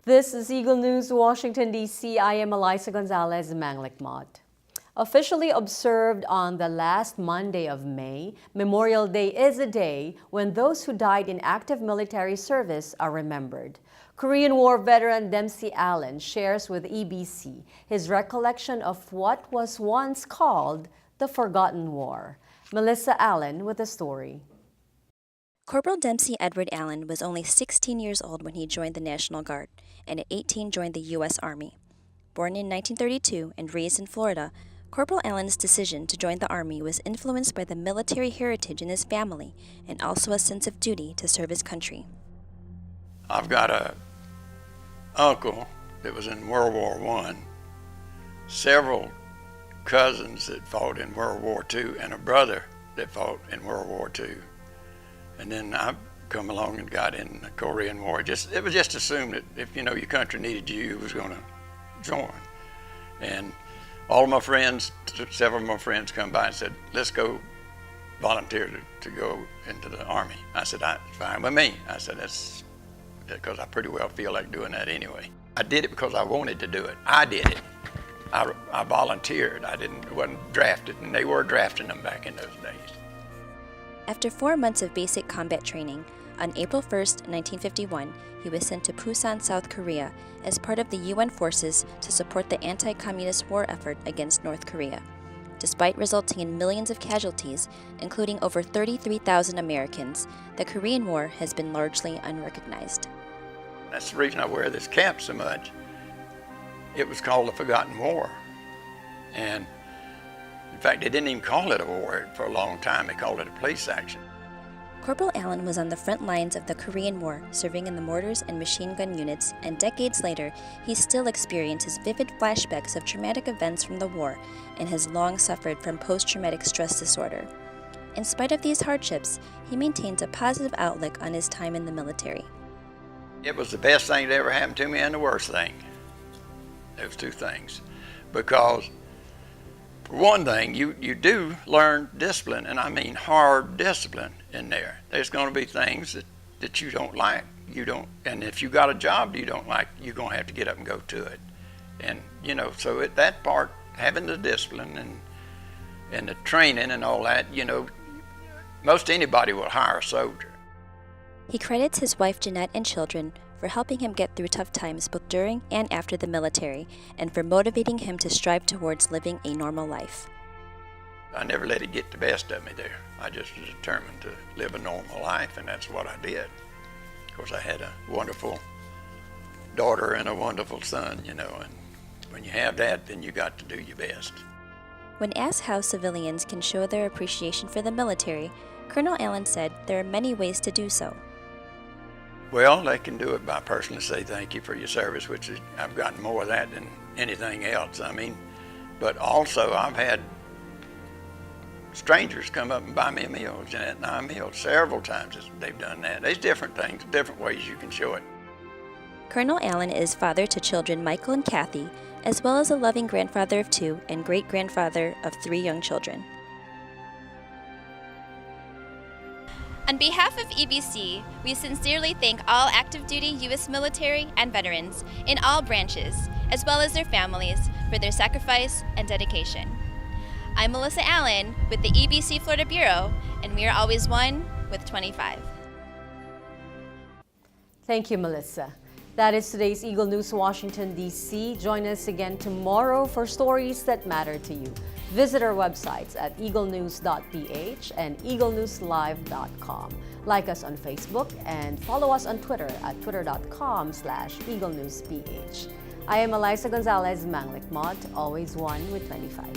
This is Eagle News, Washington, D.C. I am Eliza Gonzalez Manglikmot. Officially observed on the last Monday of May, Memorial Day is a day when those who died in active military service are remembered. Korean War veteran Dempsey Allen shares with EBC his recollection of what was once called the Forgotten War. Melissa Allen with the story. Corporal Dempsey Edward Allen was only 16 years old when he joined the National Guard, and at 18 joined the U.S. Army. Born in 1932 and raised in Florida, Corporal Allen's decision to join the Army was influenced by the military heritage in his family and also a sense of duty to serve his country. I've got a uncle that was in World War I, several cousins that fought in World War II, and a brother that fought in World War II. And then I come along and got in the Korean War. It was just assumed that if your country needed you, you was going to join. And all of my friends, several of my friends come by and said, let's go volunteer to go into the Army. I said, it's fine with me. I said, that's because I pretty well feel like doing that anyway. I did it because I wanted to do it. I did it. I volunteered. Wasn't drafted, and they were drafting them back in those days. After 4 months of basic combat training, on April 1, 1951, he was sent to Busan, South Korea as part of the UN forces to support the anti-communist war effort against North Korea. Despite resulting in millions of casualties, including over 33,000 Americans, the Korean War has been largely unrecognized. That's the reason I wear this cap so much. It was called the Forgotten War. And in fact, they didn't even call it a war for a long time. They called it a police action. Corporal Allen was on the front lines of the Korean War, serving in the mortars and machine gun units, and decades later, he still experiences vivid flashbacks of traumatic events from the war and has long suffered from post-traumatic stress disorder. In spite of these hardships, he maintains a positive outlook on his time in the military. It was the best thing that ever happened to me and the worst thing. Those two things. Because for one thing, you do learn discipline, and I mean hard discipline in there. There's going to be things that you don't like. And if you got a job you don't like, you're going to have to get up and go to it. And, so at that part, having the discipline and the training and all that, most anybody will hire a soldier. He credits his wife Jeanette and children for helping him get through tough times both during and after the military, and for motivating him to strive towards living a normal life. I never let it get the best of me there. I just was determined to live a normal life, and that's what I did. Of course, I had a wonderful daughter and a wonderful son, and when you have that, then you got to do your best. When asked how civilians can show their appreciation for the military, Colonel Allen said there are many ways to do so. Well, they can do it by personally say thank you for your service, which I've gotten more of that than anything else. But also I've had strangers come up and buy me a meal, Jeanette and I a meal, several times they've done that. There's different things, different ways you can show it. Colonel Allen is father to children Michael and Kathy, as well as a loving grandfather of 2 and great-grandfather of 3 young children. On behalf of EBC, we sincerely thank all active duty U.S. military and veterans in all branches, as well as their families, for their sacrifice and dedication. I'm Melissa Allen with the EBC Florida Bureau, and we are always one with 25. Thank you, Melissa. That is today's Eagle News, Washington, D.C. Join us again tomorrow for stories that matter to you. Visit our websites at Eaglenews.PH and EagleNewsLive.com. Like us on Facebook and follow us on Twitter at Twitter.com/EagleNewsPH. I am Eliza Gonzalez Manglikmot, always one with 25.